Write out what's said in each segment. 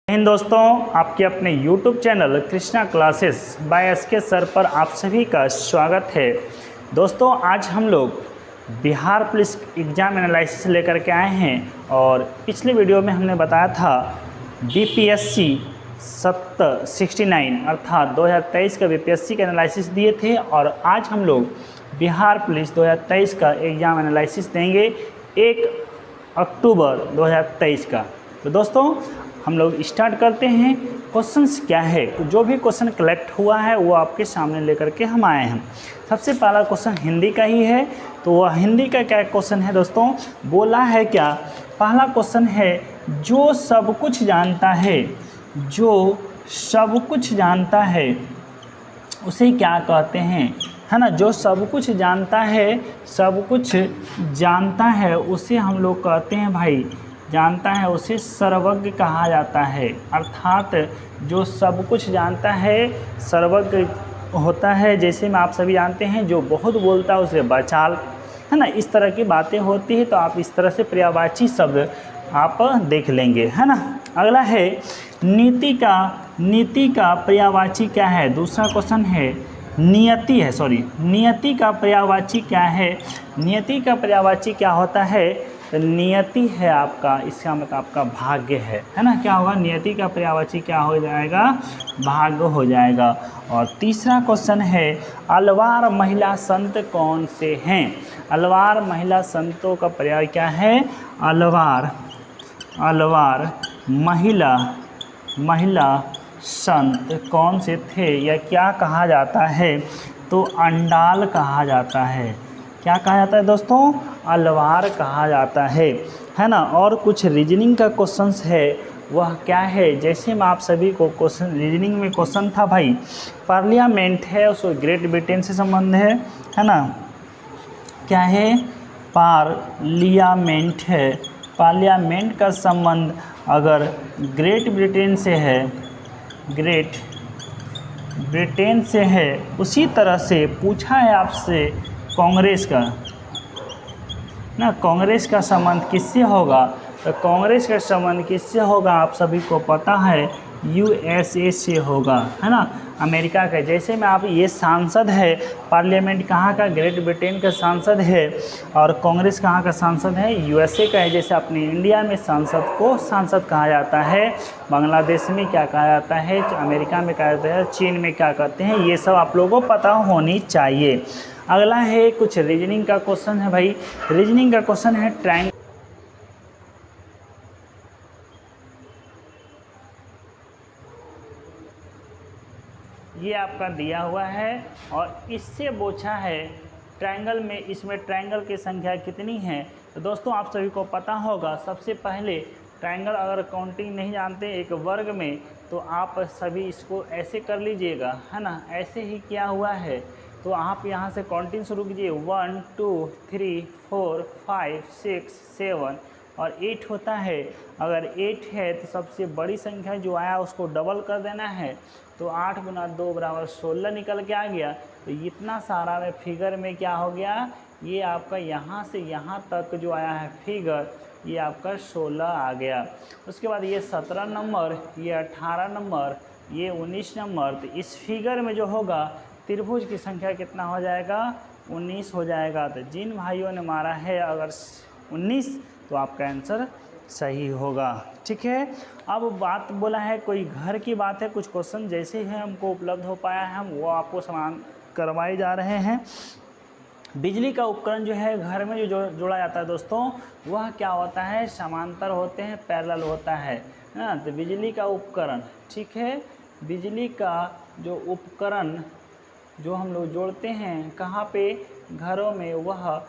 हिंद दोस्तों, आपके अपने YouTube channel Krishna classes by SK sir पर आप सभी का स्वागत है। दोस्तों, आज हम लोग बिहार पुलिस एग्ज़ाम एनालिसिस लेकर के आए हैं और पिछले वीडियो में हमने बताया था BPSC 69 अर्थात 2023 का BPSC का एनालिसिस दिए थे और आज हम लोग बिहार पुलिस 2023 का एग्ज़ाम एनालिसिस देंगे 1 अक्टूबर 2023 का। तो दोस्तों, हम लोग स्टार्ट करते हैं। क्वेश्चंस क्या है, तो जो भी क्वेश्चन कलेक्ट हुआ है वो आपके सामने लेकर के हम आए हैं। सबसे पहला क्वेश्चन हिंदी का ही है, तो वह हिंदी का क्या क्वेश्चन है दोस्तों, बोला है क्या। पहला क्वेश्चन है, जो सब कुछ जानता है, जो सब कुछ जानता है उसे क्या कहते हैं, है ना। जो सब कुछ जानता है, सब कुछ जानता है उसे हम लोग कहते हैं भाई, जानता है उसे सर्वज्ञ कहा जाता है। अर्थात जो सब कुछ जानता है सर्वज्ञ होता है। जैसे में आप सभी जानते हैं, जो बहुत बोलता है उसे बचाल, है ना। इस तरह की बातें होती है, तो आप इस तरह से पर्यायवाची शब्द आप देख लेंगे, है ना। अगला है नीति का पर्यायवाची क्या है। दूसरा क्वेश्चन है नियति है, नियति का पर्यायवाची क्या है। नियति का पर्यायवाची क्या होता है, तो नियति है आपका, इसका मतलब आपका भाग्य है ना। क्या होगा, नियति का पर्यायवाची क्या हो जाएगा, भाग्य हो जाएगा। और तीसरा क्वेश्चन है, अलवार महिला संत कौन से हैं। अलवार महिला संतों का पर्याय क्या है, अलवार महिला संत कौन से थे या क्या कहा जाता है, तो अंडाल कहा जाता है। क्या कहा जाता है दोस्तों, अलवार कहा जाता है ना। और कुछ रीजनिंग का क्वेश्चंस है, वह क्या है। जैसे मैं आप सभी को क्वेश्चन रीजनिंग में क्वेश्चन था भाई, पार्लियामेंट है उसको ग्रेट ब्रिटेन से संबंध है ना। क्या है, पार्लियामेंट है। पार्लियामेंट का संबंध अगर ग्रेट ब्रिटेन से है, ग्रेट ब्रिटेन से है, उसी तरह से पूछा है आपसे कांग्रेस का ना, कांग्रेस का संबंध किससे होगा, तो कांग्रेस का संबंध किससे होगा आप सभी को पता है, USA से होगा, है ना, अमेरिका का। जैसे में आप ये सांसद है, पार्लियामेंट कहाँ का, ग्रेट ब्रिटेन का सांसद है, और कांग्रेस कहाँ का सांसद है, USA का है। जैसे अपने इंडिया में सांसद को सांसद कहा जाता है, बांग्लादेश में क्या कहा जाता है, अमेरिका में कहा जाता है, चीन में क्या कहते हैं, ये सब आप लोगों को पता होनी चाहिए। अगला है कुछ रीजनिंग का क्वेश्चन है भाई। रीजनिंग का क्वेश्चन है ट्रायंगल, ये आपका दिया हुआ है और इससे पूछा है ट्रायंगल में, इसमें ट्रायंगल की संख्या कितनी है। तो दोस्तों, आप सभी को पता होगा, सबसे पहले ट्रायंगल अगर काउंटिंग नहीं जानते एक वर्ग में, तो आप सभी इसको ऐसे कर लीजिएगा, है ना। ऐसे ही किया हुआ है, तो आप यहाँ से काउंटिंग शुरू कीजिए, 1 2 3 4 5 6 7 और 8 होता है। अगर 8 है तो सबसे बड़ी संख्या जो आया उसको डबल कर देना है, तो 8 गुना 2 बराबर 16 निकल के आ गया। तो इतना सारा में फिगर में क्या हो गया, ये आपका यहाँ से यहाँ तक जो आया है फिगर, ये आपका 16 आ गया। उसके बाद ये 17 नंबर, ये 18 नंबर, ये 19 नंबर। तो इस फिगर में जो होगा त्रिभुज की संख्या कितना हो जाएगा, 19 हो जाएगा। तो जिन भाइयों ने मारा है अगर 19, तो आपका आंसर सही होगा, ठीक है। अब बात बोला है कोई घर की बात है, कुछ क्वेश्चन जैसे ही हमको उपलब्ध हो पाया है हम वो आपको समान करवाए जा रहे हैं। बिजली का उपकरण जो है घर में जो जोड़ा जाता है दोस्तों, वह क्या होता है, समांतर होते हैं, पैरेलल होता है ना। तो बिजली का उपकरण, ठीक है, बिजली का जो उपकरण जो हम लोग जोड़ते हैं कहाँ पे, घरों में, वह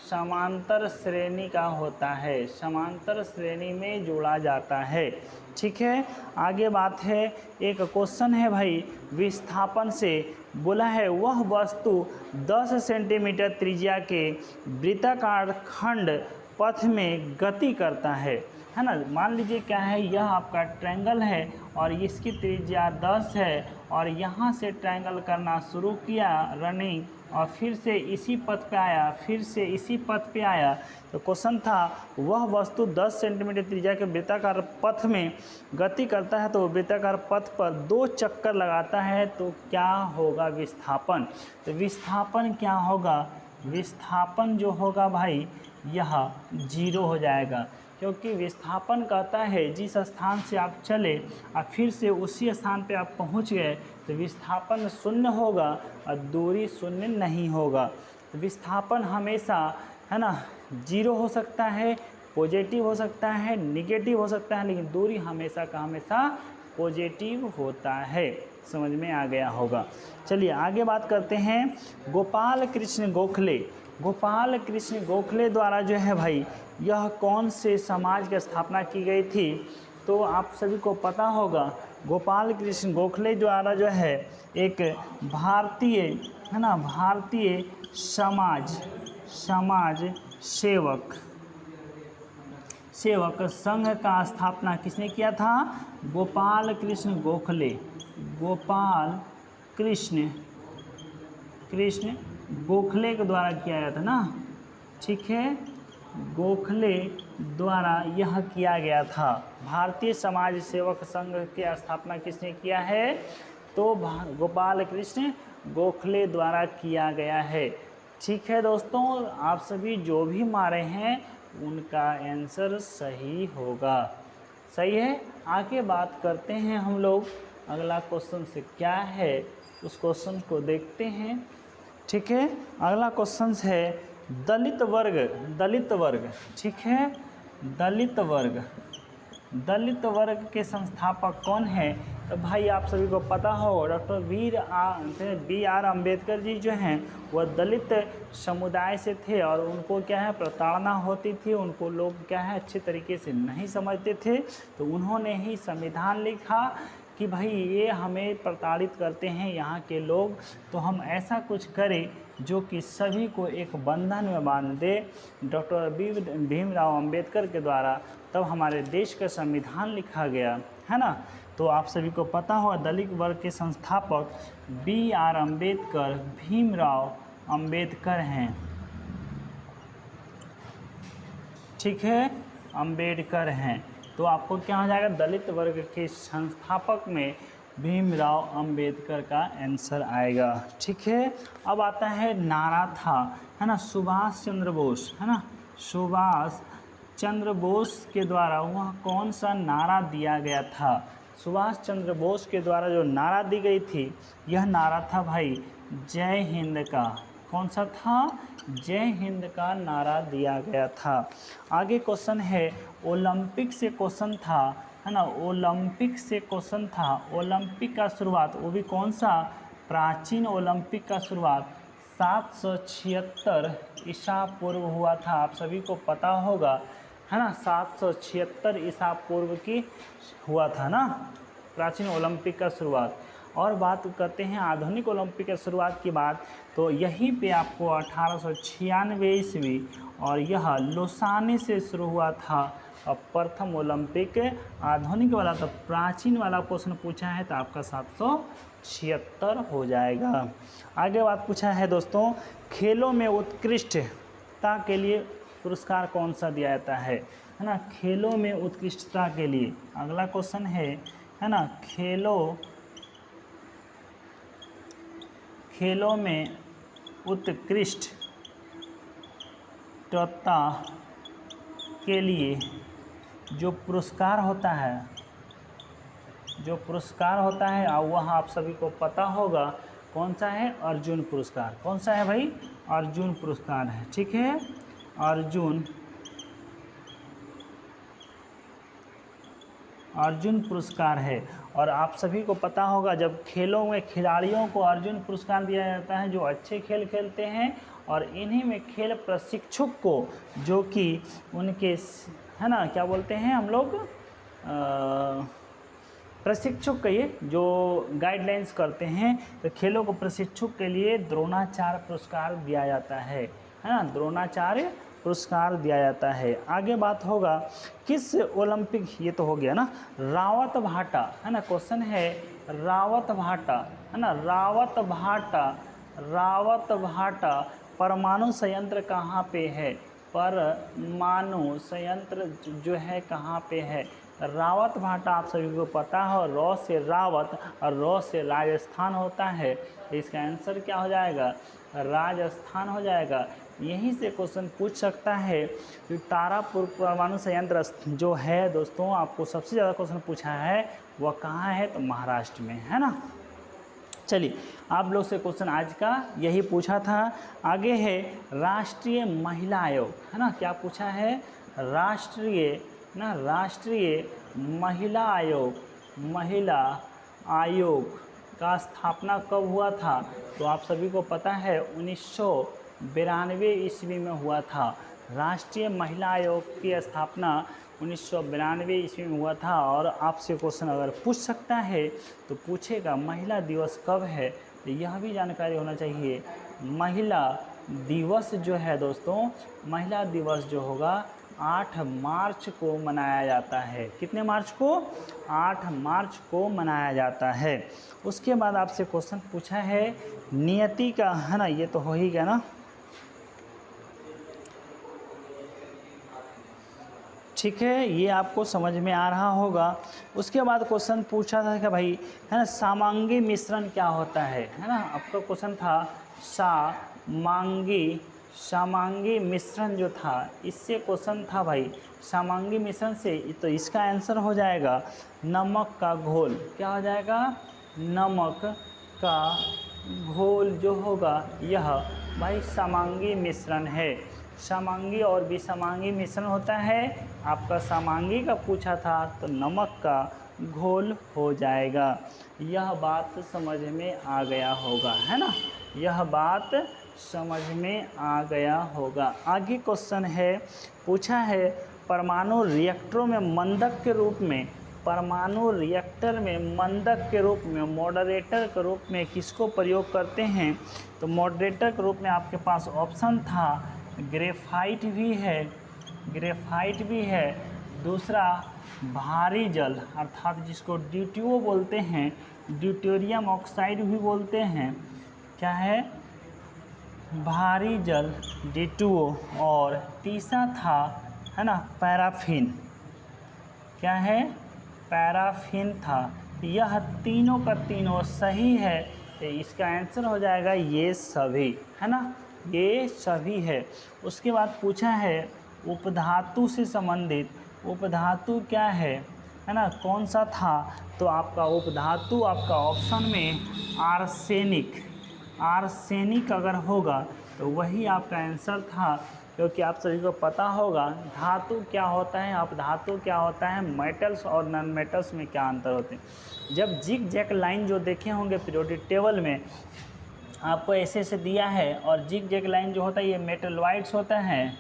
समांतर श्रेणी का होता है, समांतर श्रेणी में जोड़ा जाता है, ठीक है। आगे बात है, एक क्वेश्चन है भाई, विस्थापन से बोला है वह वस्तु 10 सेंटीमीटर त्रिज्या के वृत्ताकार खंड पथ में गति करता है ना। मान लीजिए क्या है, यह आपका ट्रायंगल है और इसकी त्रिज्या 10 है और यहाँ से ट्रायंगल करना शुरू किया रनिंग और फिर से इसी पथ पे आया, फिर से इसी पथ पे आया। तो क्वेश्चन था वह वस्तु 10 सेंटीमीटर त्रिज्या के वृत्ताकार पथ में गति करता है, तो वृत्ताकार पथ पर 2 चक्कर लगाता है, तो क्या होगा विस्थापन। तो विस्थापन क्या होगा, विस्थापन जो होगा भाई यह 0 हो जाएगा, क्योंकि विस्थापन कहता है जिस स्थान से आप चले और फिर से उसी स्थान पे आप पहुंच गए तो विस्थापन 0 होगा और दूरी 0 नहीं होगा। तो विस्थापन हमेशा है ना 0 हो सकता है, पॉजिटिव हो सकता है, निगेटिव हो सकता है, लेकिन दूरी हमेशा का हमेशा पॉजिटिव होता है। समझ में आ गया होगा। चलिए आगे बात करते हैं। गोपाल कृष्ण गोखले, गोपाल कृष्ण गोखले द्वारा जो है भाई यह कौन से समाज की स्थापना की गई थी, तो आप सभी को पता होगा गोपाल कृष्ण गोखले द्वारा जो है एक भारतीय है ना, भारतीय समाज सेवक संघ का स्थापना किसने किया था, गोपाल कृष्ण गोखले, गोपाल कृष्ण गोखले के द्वारा किया गया था ना, ठीक है, गोखले द्वारा यह किया गया था। भारतीय समाज सेवक संघ की स्थापना किसने किया है, तो गोपाल कृष्ण गोखले द्वारा किया गया है। ठीक है दोस्तों, आप सभी जो भी मारे हैं उनका आंसर सही होगा। सही है। आगे बात करते हैं हम लोग अगला क्वेश्चन से क्या है, उस क्वेश्चन को देखते हैं। ठीक है, अगला क्वेश्चन है दलित वर्ग, ठीक है, दलित वर्ग के संस्थापक कौन है, तो भाई आप सभी को पता हो डॉक्टर बी.आर. अम्बेडकर जी जो हैं वह दलित समुदाय से थे और उनको क्या है प्रताड़ना होती थी, उनको लोग क्या है अच्छे तरीके से नहीं समझते थे, तो उन्होंने ही संविधान लिखा कि भाई ये हमें प्रताड़ित करते हैं यहाँ के लोग, तो हम ऐसा कुछ करें जो कि सभी को एक बंधन में बांध दे। डॉक्टर भीमराव अंबेडकर के द्वारा तब हमारे देश का संविधान लिखा गया है ना। तो आप सभी को पता होगा दलित वर्ग के संस्थापक बी.आर. अम्बेडकर, भीमराव अंबेडकर हैं। ठीक है, अंबेडकर हैं। तो आपको क्या हो जाएगा, दलित वर्ग के संस्थापक में भीमराव अंबेडकर का आंसर आएगा। ठीक है, अब आता है नारा था, है ना, सुभाष चंद्र बोस, है ना, सुभाष चंद्र बोस के द्वारा वह कौन सा नारा दिया गया था। सुभाष चंद्र बोस के द्वारा जो नारा दी गई थी यह नारा था भाई जय हिंद का। कौन सा था, जय हिंद का नारा दिया गया था। आगे क्वेश्चन है ओलंपिक से क्वेश्चन था, है ना, ओलंपिक से क्वेश्चन था। ओलंपिक का शुरुआत वो भी कौन सा, प्राचीन ओलंपिक का शुरुआत 776 ईसा पूर्व हुआ था। आप सभी को पता होगा है ना, 776 ईसा पूर्व की हुआ था ना प्राचीन ओलंपिक का शुरुआत। और बात करते हैं आधुनिक ओलंपिक की शुरुआत की बात, तो यहीं पे आपको 1896 ईस्वी और यह लोसानी से शुरू हुआ था। अब प्रथम ओलंपिक आधुनिक वाला, तो प्राचीन वाला क्वेश्चन पूछा है तो आपका 776 हो जाएगा। आगे बात पूछा है दोस्तों, खेलों में उत्कृष्टता के लिए पुरस्कार कौन सा दिया जाता है ना, खेलों में उत्कृष्टता के लिए। अगला क्वेश्चन है ना, खेलों में उत्कृष्टता के लिए जो पुरस्कार होता है और वह आप सभी को पता होगा कौन सा है, अर्जुन पुरस्कार। कौन सा है भाई, अर्जुन पुरस्कार है। ठीक है, अर्जुन पुरस्कार है। और आप सभी को पता होगा जब खेलों में खिलाड़ियों को अर्जुन पुरस्कार दिया जाता है जो अच्छे खेल खेलते हैं, और इन्हीं में खेल प्रशिक्षक को जो कि उनके है ना क्या बोलते हैं हम लोग, प्रशिक्षक कहिए जो गाइडलाइंस करते हैं, तो खेलों को प्रशिक्षक के लिए द्रोणाचार्य पुरस्कार दिया जाता है ना, द्रोणाचार्य पुरस्कार दिया जाता है। आगे बात होगा किस ओलंपिक, ये तो हो गया ना, रावत भाटा है ना, क्वेश्चन है रावत भाटा है ना, रावत भाटा, रावत भाटा परमाणु संयंत्र कहाँ पे है, परमाणु संयंत्र जो है कहाँ पे है, रावत भाटा आप सभी को पता है, रॉ से रावत और रॉ से राजस्थान होता है, तो इसका आंसर क्या हो जाएगा, राजस्थान हो जाएगा। यहीं से क्वेश्चन पूछ सकता है कि तारापुर परमाणु संयंत्र जो है दोस्तों, आपको सबसे ज़्यादा क्वेश्चन पूछा है वह कहाँ है, तो महाराष्ट्र में है ना। चलिए आप लोग से क्वेश्चन आज का यही पूछा था। आगे है राष्ट्रीय महिला आयोग है ना, क्या पूछा है, राष्ट्रीय महिला आयोग, महिला आयोग का स्थापना कब हुआ था, तो आप सभी को पता है 1992 ईस्वी में हुआ था। राष्ट्रीय महिला आयोग की स्थापना 1992 ईस्वी में हुआ था। और आपसे क्वेश्चन अगर पूछ सकता है तो पूछेगा महिला दिवस कब है, तो यह भी जानकारी होना चाहिए। महिला दिवस जो है दोस्तों, महिला दिवस जो होगा 8 मार्च को मनाया जाता है। कितने मार्च को, 8 मार्च को मनाया जाता है। उसके बाद आपसे क्वेश्चन पूछा है नियति का है ना, ये तो हो ही गया ना, ठीक है, ये आपको समझ में आ रहा होगा। उसके बाद क्वेश्चन पूछा था कि भाई है ना समांगी मिश्रण क्या होता है ना, आपका क्वेश्चन था समांगी मिश्रण जो था, इससे क्वेश्चन था भाई समांगी मिश्रण से, तो इसका आंसर हो जाएगा नमक का घोल। क्या हो जाएगा, नमक का घोल जो होगा यह भाई समांगी मिश्रण है। समांगी और विसमांगी मिश्रण होता है, आपका समांगी का पूछा था तो नमक का घोल हो जाएगा। यह बात समझ में आ गया होगा है ना, यह बात समझ में आ गया होगा। आगे क्वेश्चन है पूछा है परमाणु रिएक्टरों में मंदक के रूप में, परमाणु रिएक्टर में मंदक के रूप में, मॉडरेटर के रूप में किसको प्रयोग करते हैं, तो मॉडरेटर के रूप में आपके पास ऑप्शन था ग्रेफाइट भी है, दूसरा भारी जल अर्थात जिसको ड्यूटीओ बोलते हैं, ड्यूटेरियम ऑक्साइड भी बोलते हैं, क्या है भारी जल D2O, और तीसरा था है ना पैराफिन, क्या है पैराफिन था। यह तीनों का तीनों सही है, तो इसका आंसर हो जाएगा ये सभी है ना, ये सभी है। उसके बाद पूछा है उपधातु से संबंधित, उपधातु क्या है ना, कौन सा था, तो आपका उपधातु आपका ऑप्शन में आर्सेनिक अगर होगा तो वही आपका आंसर था, क्योंकि आप सभी को पता होगा धातु क्या होता है, अपधातु क्या होता है, मेटल्स और नॉन मेटल्स में क्या अंतर होते हैं। जब जिग जैक लाइन जो देखे होंगे पीरियोडिक टेबल में आपको ऐसे से दिया है, और जिग जैक लाइन जो होता है ये मेटलॉइड्स होता है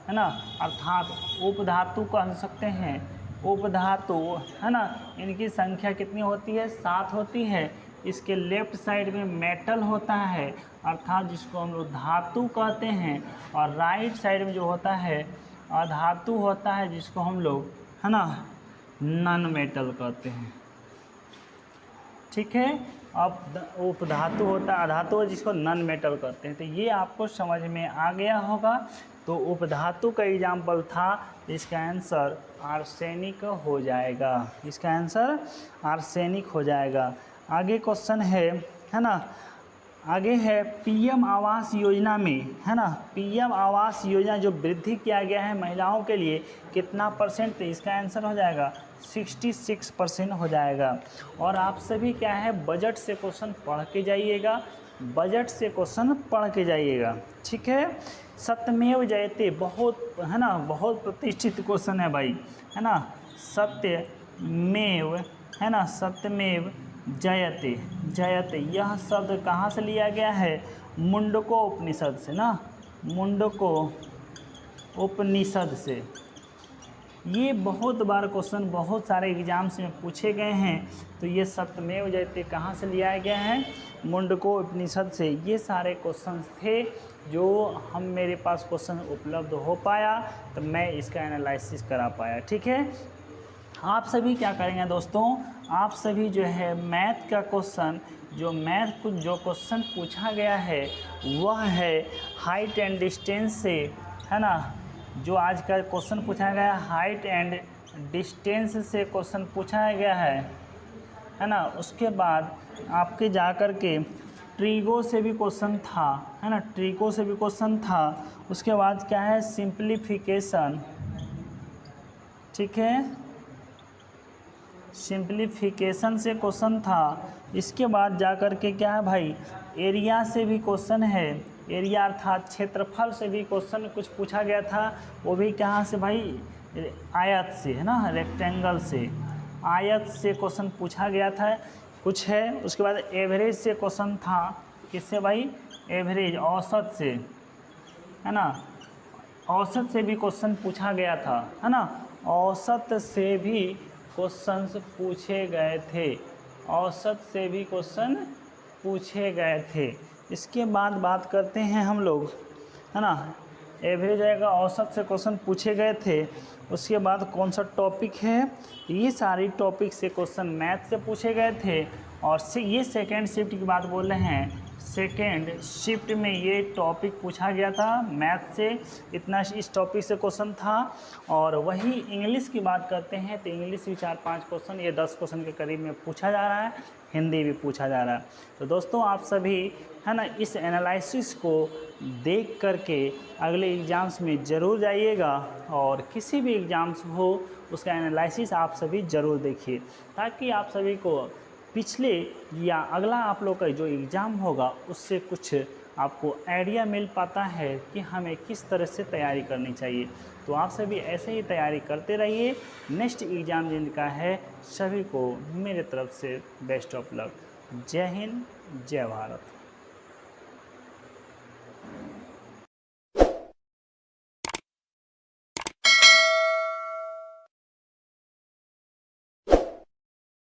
ना, अर्थात उपधातु कह सकते हैं, उपधातु है ना, इनकी संख्या कितनी होती है, 7 होती है। इसके लेफ्ट साइड में मेटल होता है अर्थात जिसको हम लोग धातु कहते हैं, और राइट साइड में जो होता है अधातु होता है जिसको हम लोग है ना नॉन मेटल कहते हैं, ठीक है। अब उपधातु होता है, अधातु जिसको नॉन मेटल कहते हैं, तो ये आपको समझ में आ गया होगा। तो उपधातु का एग्जाम्पल था, इसका आंसर आर्सेनिक हो जाएगा, इसका आंसर आर्सेनिक हो जाएगा। आगे क्वेश्चन है ना, आगे है पीएम आवास योजना में है ना, पीएम आवास योजना जो वृद्धि किया गया है महिलाओं के लिए कितना %, तो इसका आंसर हो जाएगा 66% हो जाएगा। और आप सभी क्या है बजट से क्वेश्चन पढ़ के जाइएगा, बजट से क्वेश्चन पढ़ के जाइएगा, ठीक है। सत्यमेव जयते बहुत है ना, बहुत प्रतिष्ठित क्वेश्चन है भाई है ना, सत्यमेव है ना, सत्यमेव जयते यह शब्द कहाँ से लिया गया है, मुंडको उपनिषद से ना, मुंडको उपनिषद से। ये बहुत बार क्वेश्चन बहुत सारे एग्जाम्स में पूछे गए हैं, तो ये सत्यमेव जयते कहाँ से लिया गया है, मुंडको उपनिषद से। ये सारे क्वेश्चन थे जो हम मेरे पास क्वेश्चन उपलब्ध हो पाया तो मैं इसका एनालिसिस करा पाया। ठीक है, आप सभी क्या करेंगे दोस्तों, आप सभी जो है मैथ का क्वेश्चन, जो क्वेश्चन पूछा गया है वह है हाइट एंड डिस्टेंस से, है ना। जो आज का क्वेश्चन पूछा गया है हाइट एंड डिस्टेंस से क्वेश्चन पूछा गया है ना। उसके बाद आपके जा कर के ट्रीगो से भी क्वेश्चन था, है ना, ट्रीगो से भी क्वेश्चन था। उसके बाद क्या है सिंप्लीफिकेशन, ठीक है, सिंप्लीफिकेशन से क्वेश्चन था। इसके बाद जा कर के क्या है भाई एरिया से भी क्वेश्चन है, एरिया अर्थात क्षेत्रफल से भी क्वेश्चन कुछ पूछा गया था। वो भी कहाँ से भाई, आयत से, है ना, रेक्टेंगल से, आयत से क्वेश्चन पूछा गया था कुछ है। उसके बाद एवरेज से क्वेश्चन था, किससे भाई, एवरेज, औसत से, है ना, औसत से भी क्वेश्चन पूछा गया था, है ना, औसत से भी क्वेश्चंस पूछे गए थे, औसत से भी क्वेश्चन पूछे गए थे। इसके बाद बात करते हैं हम लोग, है ना, एवरेज आएगा, औसत से क्वेश्चन पूछे गए थे। उसके बाद कौन सा टॉपिक है, ये सारी टॉपिक से क्वेश्चन मैथ से पूछे गए थे। और ये सेकेंड शिफ्ट की बात बोल रहे हैं, सेकेंड शिफ्ट में ये टॉपिक पूछा गया था मैथ से, इतना इस टॉपिक से क्वेश्चन था। और वही इंग्लिश की बात करते हैं तो इंग्लिश भी 4-5 क्वेश्चन, ये 10 क्वेश्चन के करीब में पूछा जा रहा है, हिंदी भी पूछा जा रहा है। तो दोस्तों आप सभी, है ना, इस एनालिसिस को देख करके अगले एग्ज़ाम्स में ज़रूर जाइएगा, और किसी भी एग्ज़ाम्स हो उसका एनालिसिस आप सभी ज़रूर देखिए, ताकि आप सभी को पिछले या अगला आप लोग का जो एग्ज़ाम होगा उससे कुछ आपको आइडिया मिल पाता है कि हमें किस तरह से तैयारी करनी चाहिए। तो आप सभी ऐसे ही तैयारी करते रहिए। नेक्स्ट एग्ज़ाम जिनका है सभी को मेरे तरफ से बेस्ट ऑफ लक। जय हिंद, जय भारत।